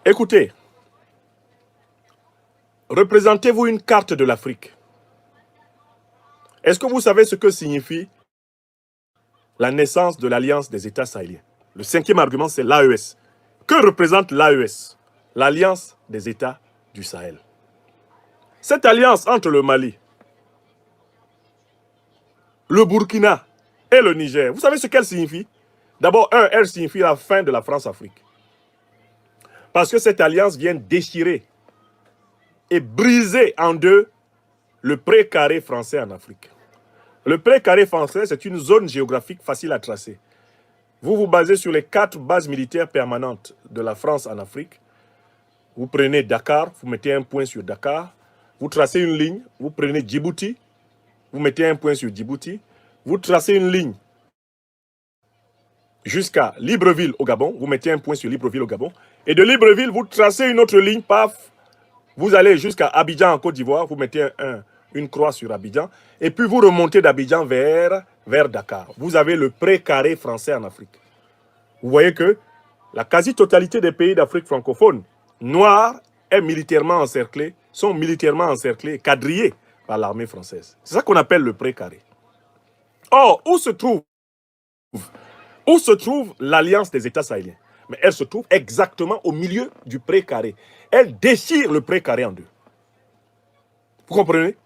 Écoutez, représentez-vous une carte de l'Afrique. Est-ce que vous savez ce que signifie la naissance de l'Alliance des États sahéliens? Le cinquième argument, c'est l'AES. Que représente l'AES? L'Alliance des États du Sahel. Cette alliance entre le Mali, le Burkina et le Niger, vous savez ce qu'elle signifie? D'abord, elle signifie la fin de la France-Afrique. Parce que cette alliance vient déchirer et briser en deux le pré-carré français en Afrique. Le pré-carré français, c'est une zone géographique facile à tracer. Vous vous basez sur les 4 bases militaires permanentes de la France en Afrique. Vous prenez Dakar, vous mettez un point sur Dakar. Vous tracez une ligne, vous prenez Djibouti, vous mettez un point sur Djibouti. Vous tracez une ligne jusqu'à Libreville au Gabon, vous mettez un point sur Libreville au Gabon. Et de Libreville, vous tracez une autre ligne, paf, vous allez jusqu'à Abidjan en Côte d'Ivoire, vous mettez une croix sur Abidjan. Et puis vous remontez d'Abidjan vers Dakar. Vous avez le pré-carré français en Afrique. Vous voyez que la quasi-totalité des pays d'Afrique francophone, noirs, est militairement encerclés, sont militairement encerclés, quadrillés par l'armée française. C'est ça qu'on appelle le pré-carré. Or, où se trouve l'Alliance des États sahéliens? Mais elle se trouve exactement au milieu du pré-carré. Elle déchire le pré-carré en deux. Vous comprenez?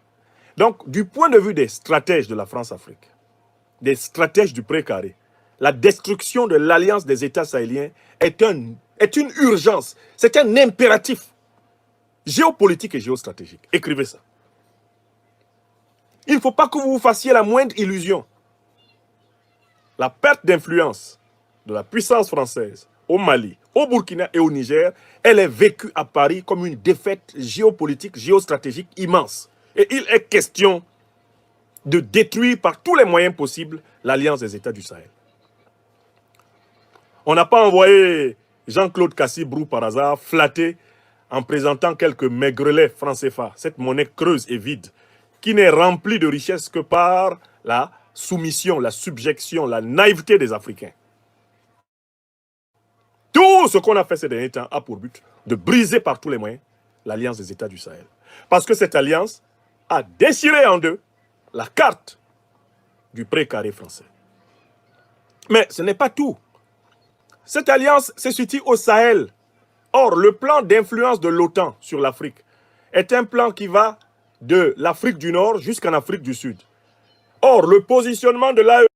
Donc, du point de vue des stratèges de la France-Afrique, des stratèges du pré-carré, la destruction de l'Alliance des États sahéliens est une urgence, c'est un impératif géopolitique et géostratégique. Écrivez ça. Il ne faut pas que vous vous fassiez la moindre illusion. La perte d'influence de la puissance française au Mali, au Burkina et au Niger, elle est vécue à Paris comme une défaite géopolitique, géostratégique immense. Et il est question de détruire par tous les moyens possibles l'Alliance des États du Sahel. On n'a pas envoyé Jean-Claude Cassibrou par hasard flatté en présentant quelques maigrelets francs CFA, cette monnaie creuse et vide, qui n'est remplie de richesse que par la soumission, la subjection, la naïveté des Africains. Tout ce qu'on a fait ces derniers temps a pour but de briser par tous les moyens l'Alliance des États du Sahel. Parce que cette alliance a déchiré en deux la carte du pré-carré français. Mais ce n'est pas tout. Cette alliance se situe au Sahel. Or, le plan d'influence de l'OTAN sur l'Afrique est un plan qui va de l'Afrique du Nord jusqu'en Afrique du Sud. Or, le positionnement de l'AE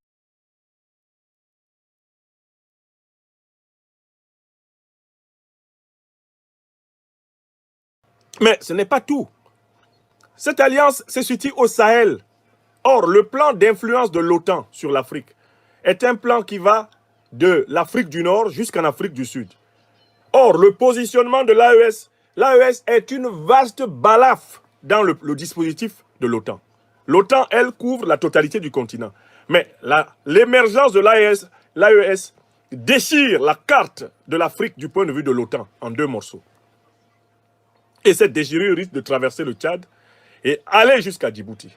Mais ce n'est pas tout. Cette alliance se situe au Sahel. Or, le plan d'influence de l'OTAN sur l'Afrique est un plan qui va de l'Afrique du Nord jusqu'en Afrique du Sud. Or, le positionnement de l'AES est une vaste balafre dans le dispositif de l'OTAN. L'OTAN, elle, couvre la totalité du continent. Mais l'émergence de l'AES déchire la carte de l'Afrique du point de vue de l'OTAN en 2 morceaux. Et cette déchirure risque de traverser le Tchad et aller jusqu'à Djibouti.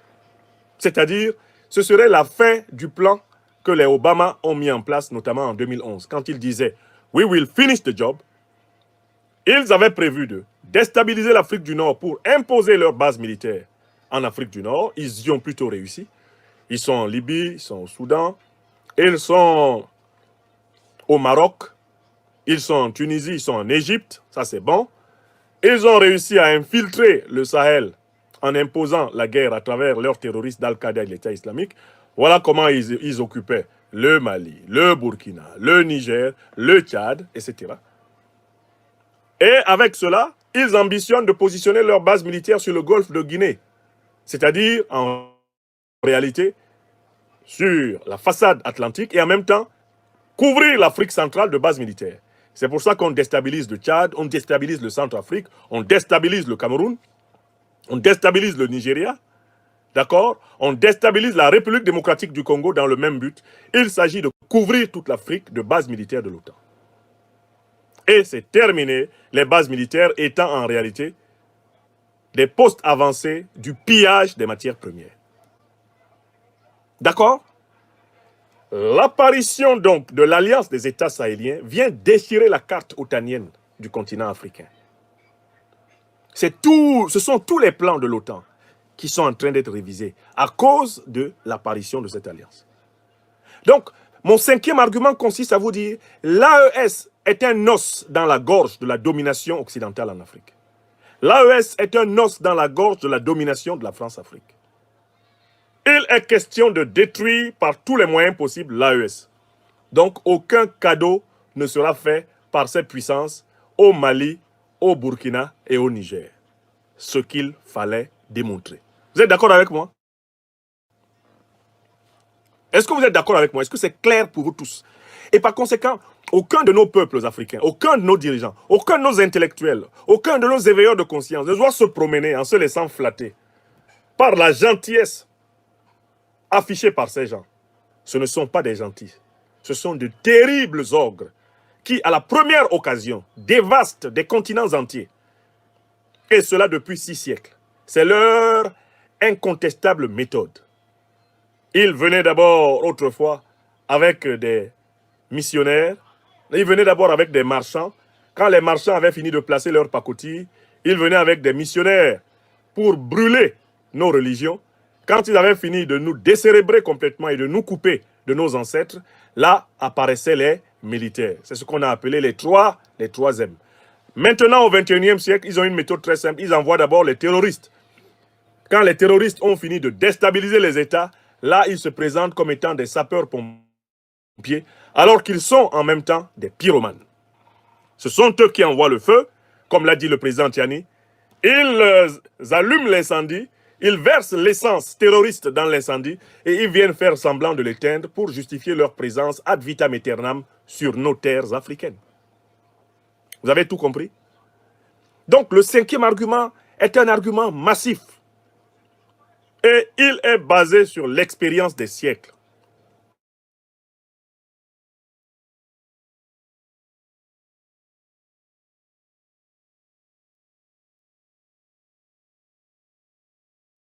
C'est-à-dire, ce serait la fin du plan que les Obama ont mis en place, notamment en 2011, quand ils disaient « We will finish the job ». Ils avaient prévu de déstabiliser l'Afrique du Nord pour imposer leur base militaire en Afrique du Nord. Ils y ont plutôt réussi. Ils sont en Libye, ils sont au Soudan, ils sont au Maroc, ils sont en Tunisie, ils sont en Égypte, ça c'est bon. Ils ont réussi à infiltrer le Sahel en imposant la guerre à travers leurs terroristes d'Al-Qaïda et l'État islamique. Voilà comment ils occupaient le Mali, le Burkina, le Niger, le Tchad, etc. Et avec cela, ils ambitionnent de positionner leur base militaire sur le golfe de Guinée. C'est-à-dire, en réalité, sur la façade atlantique et en même temps, couvrir l'Afrique centrale de bases militaires. C'est pour ça qu'on déstabilise le Tchad, on déstabilise le Centrafrique, on déstabilise le Cameroun, on déstabilise le Nigeria, d'accord? On déstabilise la République démocratique du Congo dans le même but. Il s'agit de couvrir toute l'Afrique de bases militaires de l'OTAN. Et c'est terminé, les bases militaires étant en réalité des postes avancés du pillage des matières premières. D'accord? L'apparition donc de l'Alliance des États sahéliens vient déchirer la carte otanienne du continent africain. Ce sont tous les plans de l'OTAN qui sont en train d'être révisés à cause de l'apparition de cette alliance. Donc, mon cinquième argument consiste à vous dire, l'AES est un os dans la gorge de la domination occidentale en Afrique. L'AES est un os dans la gorge de la domination de la France-Afrique. Il est question de détruire par tous les moyens possibles l'AES. Donc, aucun cadeau ne sera fait par cette puissance au Mali, au Burkina et au Niger. Ce qu'il fallait démontrer. Vous êtes d'accord avec moi? Est-ce que vous êtes d'accord avec moi? Est-ce que c'est clair pour vous tous? Et par conséquent, aucun de nos peuples africains, aucun de nos dirigeants, aucun de nos intellectuels, aucun de nos éveilleurs de conscience ne doit se promener en se laissant flatter par la gentillesse affichée par ces gens. Ce ne sont pas des gentils. Ce sont de terribles ogres qui, à la première occasion, dévastent des continents entiers. Et cela depuis 6 siècles. C'est leur incontestable méthode. Ils venaient d'abord, autrefois, avec des missionnaires. Ils venaient d'abord avec des marchands. Quand les marchands avaient fini de placer leurs pacotilles, ils venaient avec des missionnaires pour brûler nos religions. Quand ils avaient fini de nous décérébrer complètement et de nous couper de nos ancêtres, là apparaissaient les militaires. C'est ce qu'on a appelé les 3M. Maintenant, au XXIe siècle, ils ont une méthode très simple. Ils envoient d'abord les terroristes. Quand les terroristes ont fini de déstabiliser les États, là, ils se présentent comme étant des sapeurs-pompiers, alors qu'ils sont en même temps des pyromanes. Ce sont eux qui envoient le feu, comme l'a dit le président Tiani. Ils allument l'incendie, ils versent l'essence terroriste dans l'incendie et ils viennent faire semblant de l'éteindre pour justifier leur présence ad vitam aeternam sur nos terres africaines. Vous avez tout compris? Donc le cinquième argument est un argument massif. Et il est basé sur l'expérience des siècles.